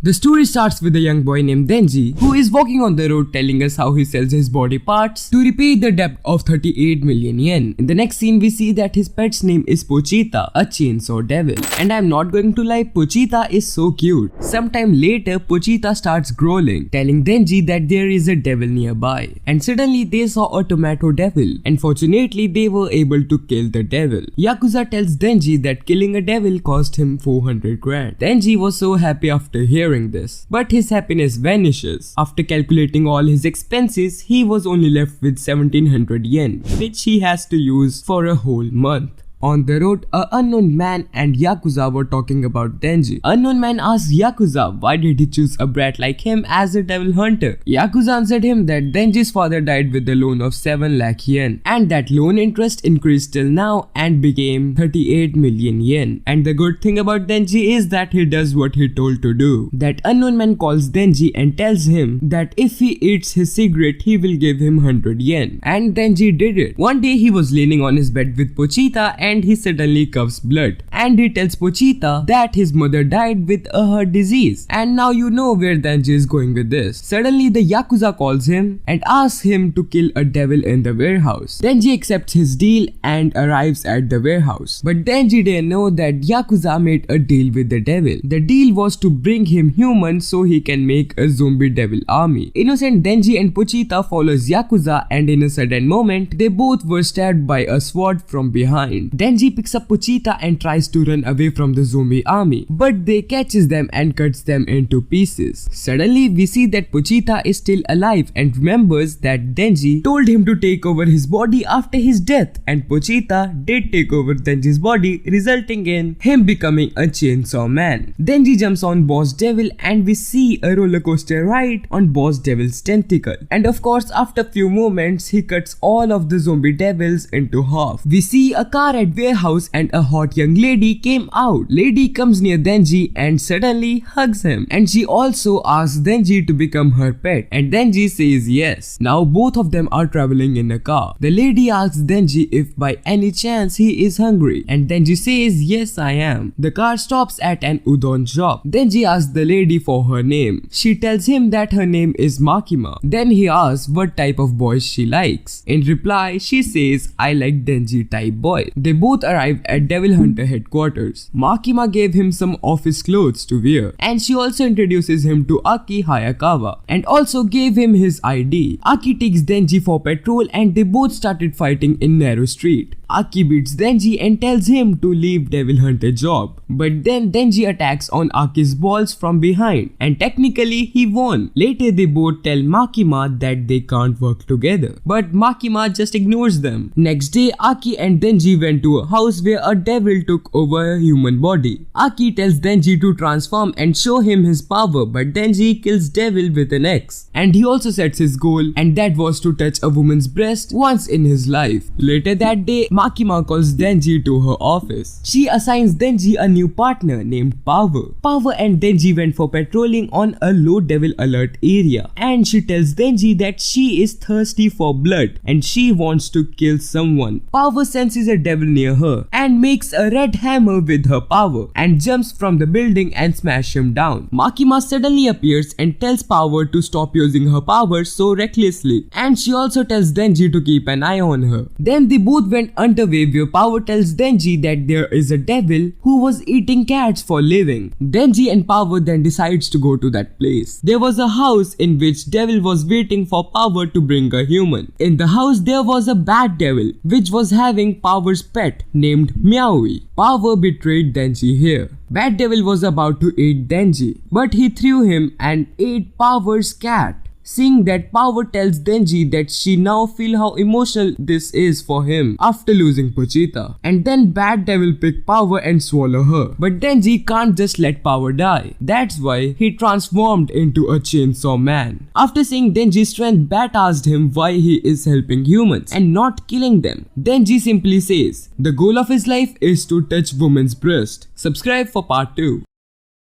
The story starts with a young boy named Denji who is walking on the road telling us how he sells his body parts to repay the debt of 38 million yen. In the next scene we see that his pet's name is Pochita, a chainsaw devil. And I'm not going to lie, Pochita is so cute. Sometime later Pochita starts growling, telling Denji that there is a devil nearby. And suddenly they saw a tomato devil, and fortunately they were able to kill the devil. Yakuza tells Denji that killing a devil cost him 400 grand. Denji was so happy after hearing this, but his happiness vanishes. After calculating all his expenses, he was only left with 1700 yen, which he has to use for a whole month. On the road, an unknown man and Yakuza were talking about Denji. Unknown man asked Yakuza why did he choose a brat like him as a devil hunter. Yakuza answered him that Denji's father died with a loan of 7 lakh yen and that loan interest increased till now and became 38 million yen. And the good thing about Denji is that he does what he told to do. That unknown man calls Denji and tells him that if he eats his cigarette he will give him 100 yen. And Denji did it. One day he was leaning on his bed with Pochita and he suddenly coughs blood, and he tells Pochita that his mother died with a heart disease. And now you know where Denji is going with this. Suddenly the Yakuza calls him and asks him to kill a devil in the warehouse. Denji accepts his deal and arrives at the warehouse, but Denji didn't know that Yakuza made a deal with the devil. The deal was to bring him humans so he can make a zombie devil army. Innocent Denji and Pochita follows Yakuza, and in a sudden moment they both were stabbed by a sword from behind. Denji picks up Pochita and tries to run away from the zombie army, but they catches them and cuts them into pieces. Suddenly we see that Pochita is still alive and remembers that Denji told him to take over his body after his death, and Pochita did take over Denji's body, resulting in him becoming a chainsaw man. Denji jumps on Boss Devil and we see a roller coaster ride on Boss Devil's tentacle, and of course after few moments he cuts all of the zombie devils into half. We see a car at warehouse and a hot young lady came out. Lady comes near Denji and suddenly hugs him, and she also asks Denji to become her pet, and Denji says yes. Now both of them are traveling in a car. The lady asks Denji if by any chance he is hungry, and Denji says yes I am. The car stops at an udon shop. Denji asks the lady for her name. She tells him that her name is Makima. Then he asks what type of boys she likes. In reply she says I like Denji type boy. They both arrived at Devil Hunter headquarters. Makima gave him some office clothes to wear, and she also introduces him to Aki Hayakawa and also gave him his ID. Aki takes Denji for patrol and they both started fighting in narrow street. Aki beats Denji and tells him to leave Devil Hunter job, but then Denji attacks on Aki's balls from behind and technically he won. Later they both tell Makima that they can't work together, but Makima just ignores them. Next day Aki and Denji went to a house where a devil took over a human body. Aki tells Denji to transform and show him his power, but Denji kills devil with an axe, and he also sets his goal, and that was to touch a woman's breast once in his life. Later that day Makima calls Denji to her office. She assigns Denji a new partner named Power. Power and Denji went for patrolling on a low devil alert area, and she tells Denji that she is thirsty for blood and she wants to kill someone. Power senses a devil near her and makes a red hammer with her power and jumps from the building and smashes him down. Makima suddenly appears and tells Power to stop using her power so recklessly, and she also tells Denji to keep an eye on her. Then they both went underway where Power tells Denji that there is a devil who was eating cats for living. Denji and Power then decides to go to that place. There was a house in which devil was waiting for Power to bring a human. In the house there was a bad devil which was having Power's pet named Meowie. Power betrayed Denji here. Bad devil was about to eat Denji, but he threw him and ate Power's cat. Seeing that, Power tells Denji that she now feels how emotional this is for him after losing Pochita. And then Bad Devil pick Power and swallow her. But Denji can't just let Power die. That's why he transformed into a chainsaw man. After seeing Denji's strength, Bat asked him why he is helping humans and not killing them. Denji simply says, the goal of his life is to touch woman's breast. Subscribe for part 2.